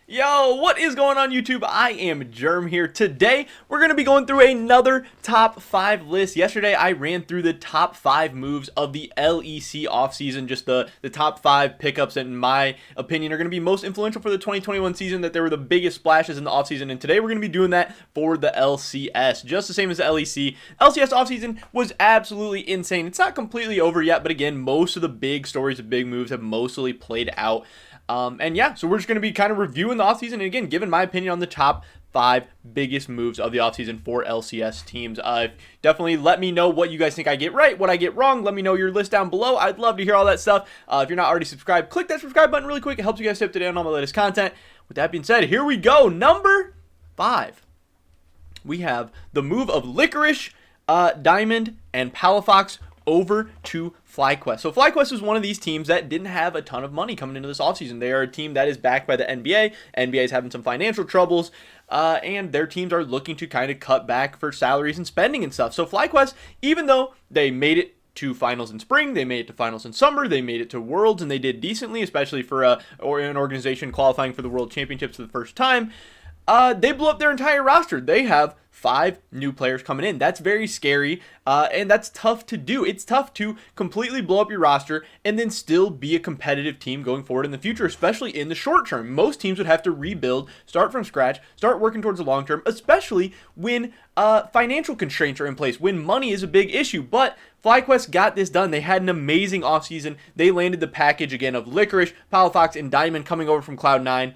Yo, what is going on YouTube? I am Germ here. Today, we're going to be going through another top 5 list. Yesterday, I ran through the top 5 moves of the LEC offseason. Just the top 5 pickups that, in my opinion, are going to be most influential for the 2021 season, that they were the biggest splashes in the offseason. And today, we're going to be doing that for the LCS. Just the same as the LEC. LCS offseason was absolutely insane. It's not completely over yet, but again, most of the big stories of big moves have mostly played out. And yeah, so we're just going to be kind of reviewing the offseason and again, giving my opinion on the top 5 biggest moves of the offseason for LCS teams. Definitely let me know what you guys think I get right, what I get wrong. Let me know your list down below. I'd love to hear all that stuff. If you're not already subscribed, click that subscribe button really quick. It helps you guys stay up to date on all my latest content. With that being said, here we go. Number 5. We have the move of Licorice, Diamond, and Palafox over to FlyQuest. So FlyQuest is one of these teams that didn't have a ton of money coming into this offseason. They are a team that is backed by the NBA. NBA is having some financial troubles, and their teams are looking to kind of cut back for salaries and spending and stuff. So FlyQuest, even though they made it to finals in spring, they made it to finals in summer, they made it to Worlds, and they did decently, especially for an organization qualifying for the World Championships for the first time. They blew up their entire roster. They have 5 new players coming in. That's very scary, and that's tough to do. It's tough to completely blow up your roster and then still be a competitive team going forward in the future, especially in the short term. Most teams would have to rebuild, start from scratch, start working towards the long term, especially when financial constraints are in place, when money is a big issue. But FlyQuest got this done. They had an amazing offseason. They landed the package again of Licorice, Palafox, and Diamond coming over from Cloud9.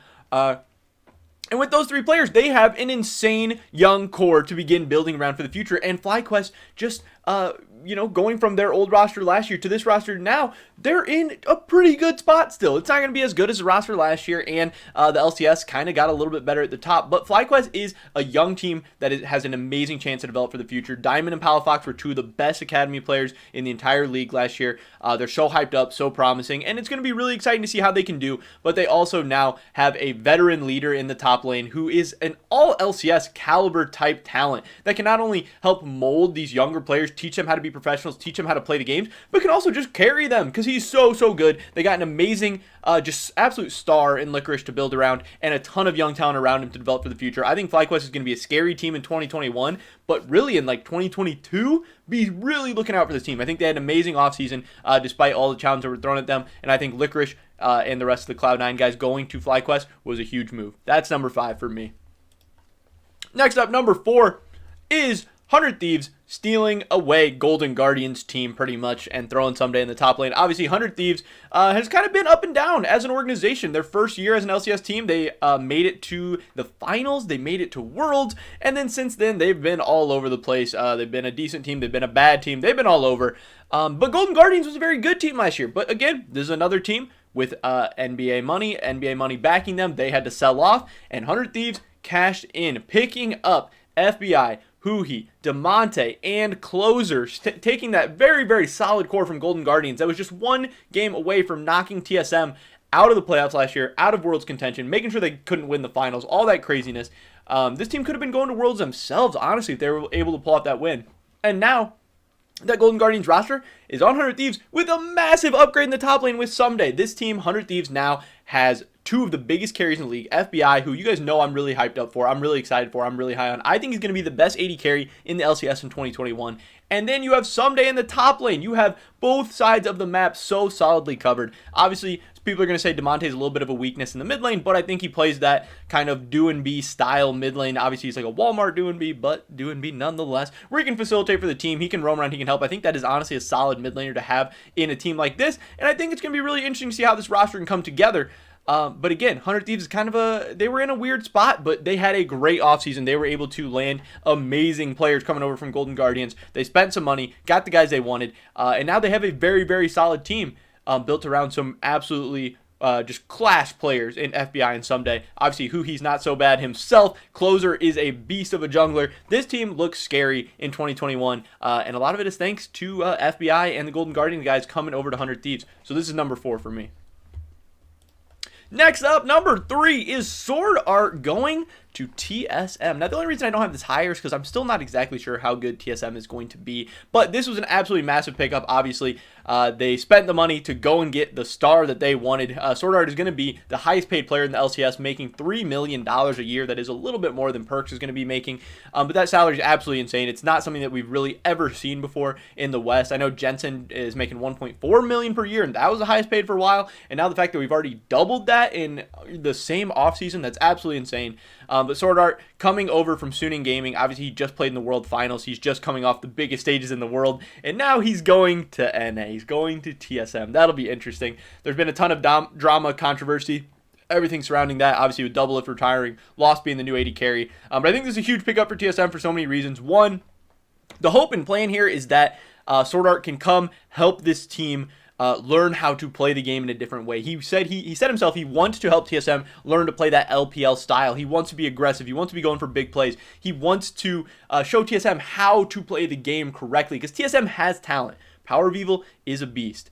And with those 3 players, they have an insane young core to begin building around for the future. And FlyQuest just, going from their old roster last year to this roster now, they're in a pretty good spot still. It's not going to be as good as the roster last year, and the LCS kind of got a little bit better at the top. But FlyQuest is a young team that has an amazing chance to develop for the future. Diamond and Palafox were 2 of the best academy players in the entire league last year. They're so hyped up, so promising, and it's going to be really exciting to see how they can do. But they also now have a veteran leader in the top lane who is an all LCS caliber type talent that can not only help mold these younger players, teach them how to be professionals, teach them how to play the games, but can also just carry them because he's so good. They got an amazing, just absolute star in Licorice to build around and a ton of young talent around him to develop for the future. I think FlyQuest is going to be a scary team in 2021, but really in like 2022, be really looking out for this team. I think they had an amazing offseason despite all the challenges that were thrown at them, and I think Licorice and the rest of the Cloud9 guys going to FlyQuest was a huge move. That's number 5 for me. Next up, number 4 is 100 Thieves stealing away Golden Guardians team pretty much and throwing someday in the top lane. Obviously, 100 Thieves has kind of been up and down as an organization. Their first year as an LCS team, they made it to the finals, they made it to Worlds, and then since then, they've been all over the place. They've been a decent team, they've been a bad team, they've been all over. But Golden Guardians was a very good team last year. But again, this is another team with NBA money backing them. They had to sell off, and 100 Thieves cashed in, picking up FBI, Huhi, Demonte, and closers, taking that very solid core from Golden Guardians that was just 1 game away from knocking TSM out of the playoffs last year, out of Worlds contention, making sure they couldn't win the finals, all that craziness. This team could have been going to Worlds themselves, honestly, if they were able to pull off that win. And now, that Golden Guardians roster is on 100 Thieves with a massive upgrade in the top lane with Someday. This team, 100 Thieves, now has 2 of the biggest carries in the league. FBI, who you guys know I'm really hyped up for, I'm really excited for, I'm really high on. I think he's going to be the best AD carry in the LCS in 2021. And then you have Someday in the top lane. You have both sides of the map so solidly covered. Obviously, people are going to say Demonte is a little bit of a weakness in the mid lane, but I think he plays that kind of do and be style mid lane. Obviously, he's like a Walmart do and be, but do and be nonetheless, where he can facilitate for the team. He can roam around, he can help. I think that is honestly a solid mid laner to have in a team like this, and I think it's going to be really interesting to see how this roster can come together. But again, 100 Thieves is kind of they were in a weird spot, but they had a great offseason. They were able to land amazing players coming over from Golden Guardians. They spent some money, got the guys they wanted, and now they have a very solid team built around some absolutely just class players in FBI and Someday. Obviously, Huhi's not so bad himself. Closer is a beast of a jungler. This team looks scary in 2021, and a lot of it is thanks to FBI and the Golden Guardian guys coming over to 100 Thieves. So this is number 4 for me. Next up, number 3 is Swordart going to TSM. Now, the only reason I don't have this higher is because I'm still not exactly sure how good TSM is going to be, but this was an absolutely massive pickup, obviously. They spent the money to go and get the star that they wanted. Swordart is going to be the highest paid player in the LCS, making $3 million a year. That is a little bit more than Perkz is going to be making. But that salary is absolutely insane. It's not something that we've really ever seen before in the West. I know Jensen is making $1.4 million per year, and that was the highest paid for a while. And now the fact that we've already doubled that in the same offseason, that's absolutely insane. But Swordart coming over from Suning Gaming, obviously he just played in the World Finals. He's just coming off the biggest stages in the world, and now he's going to NA. He's going to TSM. That'll be interesting. There's been a ton of drama, controversy, everything surrounding that. Obviously with Doublelift retiring, Lost being the new AD carry. But I think this is a huge pickup for TSM for so many reasons. One, the hope and plan here is that Swordart can come help this team learn how to play the game in a different way. He said himself he wants to help TSM learn to play that LPL style. He wants to be aggressive. He wants to be going for big plays. He wants to show TSM how to play the game correctly, because TSM has talent. Power of Evil is a beast.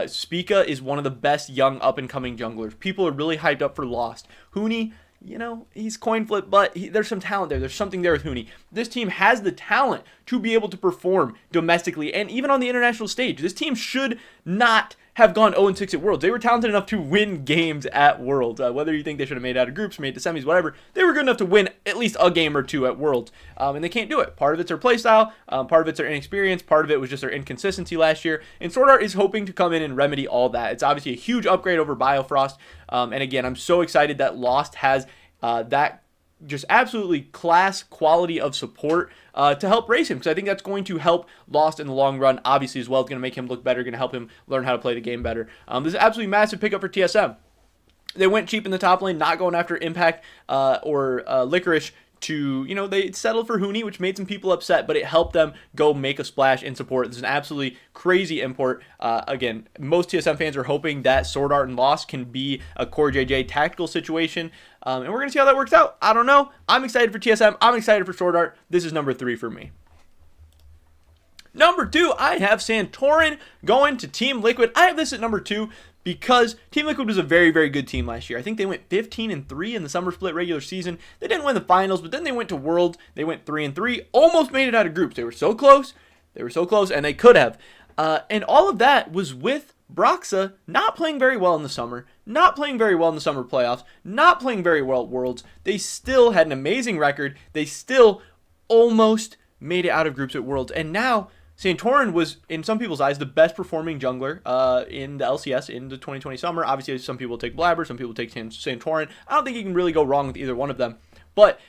Spica is one of the best young up-and-coming junglers. People are really hyped up for Lost. Huni, you know, he's coin flip, but there's some talent there. There's something there with Huni. This team has the talent to be able to perform domestically and even on the international stage. This team should not have gone 0-6 at Worlds. They were talented enough to win games at Worlds. Whether you think they should have made it out of groups, made it to semis, whatever, they were good enough to win at least a game or two at Worlds. And they can't do it. Part of it's their playstyle, part of it's their inexperience, part of it was just their inconsistency last year. And Swordart is hoping to come in and remedy all that. It's obviously a huge upgrade over Biofrost. And again, I'm so excited that Lost has that just absolutely class quality of support to help race him, because I think that's going to help Lost in the long run, obviously, as well. It's going to make him look better, going to help him learn how to play the game better. This is an absolutely massive pickup for TSM. They went cheap in the top lane, not going after Impact or Licorice to, you know, they settled for Huni, which made some people upset, but it helped them go make a splash in support. This is an absolutely crazy import. Again, most TSM fans are hoping that Swordart and Lost can be a Core JJ tactical situation, and we're going to see how that works out. I don't know. I'm excited for TSM. I'm excited for Swordart. This is number 3 for me. Number 2, I have Santorin going to Team Liquid. I have this at number 2 because Team Liquid was a very, very good team last year. I think they went 15-3 in the summer split regular season. They didn't win the finals, but then they went to Worlds. They went 3-3, almost made it out of groups. They were so close. They were so close, and they could have. And all of that was with Broxa not playing very well in the summer, not playing very well in the summer playoffs, not playing very well at Worlds. They still had an amazing record. They still almost made it out of groups at Worlds. And now Santorin was, in some people's eyes, the best performing jungler in the LCS in the 2020 summer. Obviously, some people take Blabber, some people take Santorin. I don't think you can really go wrong with either one of them. But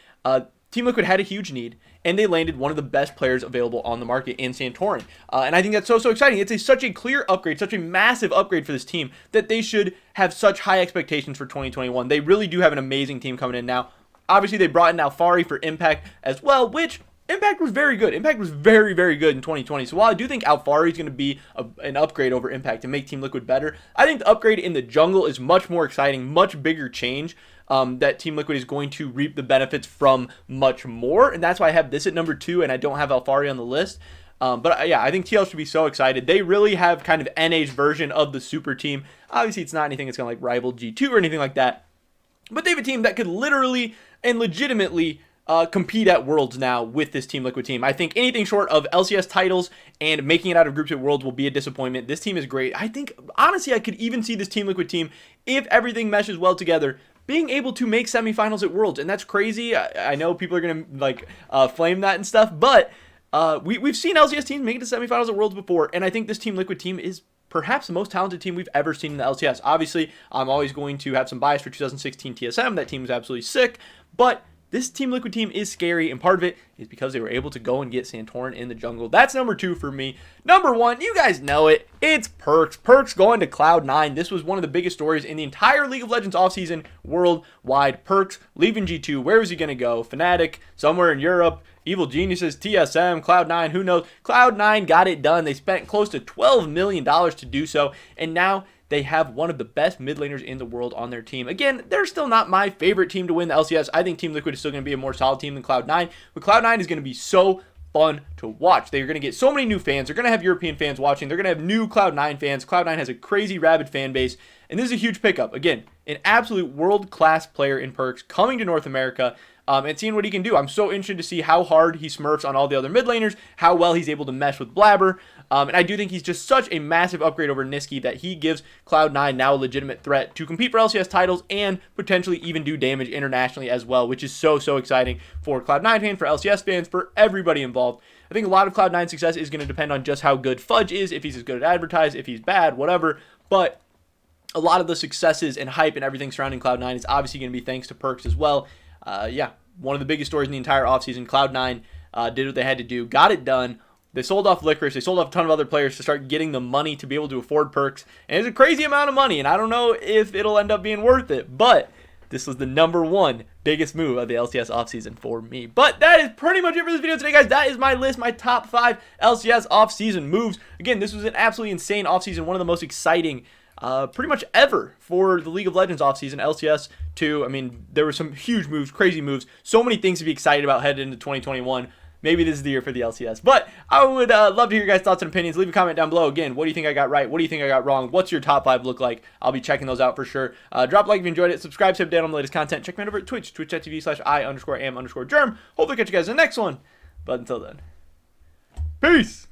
Team Liquid had a huge need, and they landed one of the best players available on the market in Santorin. And I think that's so exciting. It's such a clear upgrade, such a massive upgrade for this team, that they should have such high expectations for 2021. They really do have an amazing team coming in now. Obviously, they brought in Alfari for Impact as well, which Impact was very good. Impact was very, very good in 2020. So while I do think Alfari is going to be an upgrade over Impact and make Team Liquid better, I think the upgrade in the jungle is much more exciting, much bigger change that Team Liquid is going to reap the benefits from much more. And that's why I have this at number 2 and I don't have Alfari on the list. But yeah, I think TL should be so excited. They really have kind of NA's version of the super team. Obviously, it's not anything that's going to like rival G2 or anything like that. But they have a team that could literally and legitimately compete at Worlds now with this Team Liquid team. I think anything short of LCS titles and making it out of groups at Worlds will be a disappointment. This team is great. I think, honestly, I could even see this Team Liquid team, if everything meshes well together, being able to make semifinals at Worlds. And that's crazy. I know people are going to like flame that and stuff, but we've seen LCS teams make it to semifinals at Worlds before, and I think this Team Liquid team is perhaps the most talented team we've ever seen in the LCS. Obviously, I'm always going to have some bias for 2016 TSM. That team was absolutely sick, but this Team Liquid team is scary, and part of it is because they were able to go and get Santorin in the jungle. That's number 2 for me. Number 1, you guys know it. It's Perkz. Perkz going to Cloud9. This was one of the biggest stories in the entire League of Legends offseason worldwide. Perkz leaving G2. Where was he going to go? Fnatic, somewhere in Europe. Evil Geniuses, TSM, Cloud9, who knows? Cloud9 got it done. They spent close to $12 million to do so, and now they have one of the best mid laners in the world on their team. Again, they're still not my favorite team to win the LCS. I think Team Liquid is still going to be a more solid team than Cloud9, but Cloud9 is going to be so fun to watch. They're going to get so many new fans. They're going to have European fans watching. They're going to have new Cloud9 fans. Cloud9 has a crazy rabid fan base, and this is a huge pickup. Again, an absolute world-class player in Perkz coming to North America. and seeing what he can do. I'm so interested to see how hard he smurfs on all the other mid laners, how well he's able to mesh with Blabber. And I do think he's just such a massive upgrade over Niski that he gives Cloud9 now a legitimate threat to compete for LCS titles and potentially even do damage internationally as well, which is so exciting for Cloud9 fans, for LCS fans, for everybody involved. I think a lot of Cloud9's success is going to depend on just how good Fudge is, if he's as good at advertise, if he's bad, whatever. But a lot of the successes and hype and everything surrounding Cloud9 is obviously going to be thanks to Perkz as well. Yeah, one of the biggest stories in the entire offseason. Cloud9 did what they had to do, got it done. They sold off Licorice. They sold off a ton of other players to start getting the money to be able to afford Perkz. And it's a crazy amount of money, and I don't know if it'll end up being worth it. But this was the #1 biggest move of the LCS offseason for me. But that is pretty much it for this video today, guys. That is my list, my top 5 LCS offseason moves. Again, this was an absolutely insane offseason, one of the most exciting pretty much ever for the League of Legends offseason. LCS 2, I mean, there were some huge moves, crazy moves, so many things to be excited about headed into 2021. Maybe this is the year for the LCS. But I would love to hear your guys' thoughts and opinions. Leave a comment down below. Again, what do you think I got right? What do you think I got wrong? What's your top 5 look like? I'll be checking those out for sure. Drop a like if you enjoyed it. Subscribe to update on the latest content. Check me out over at Twitch, twitch.tv/I_am_germ. Hopefully catch you guys in the next one. But until then, peace!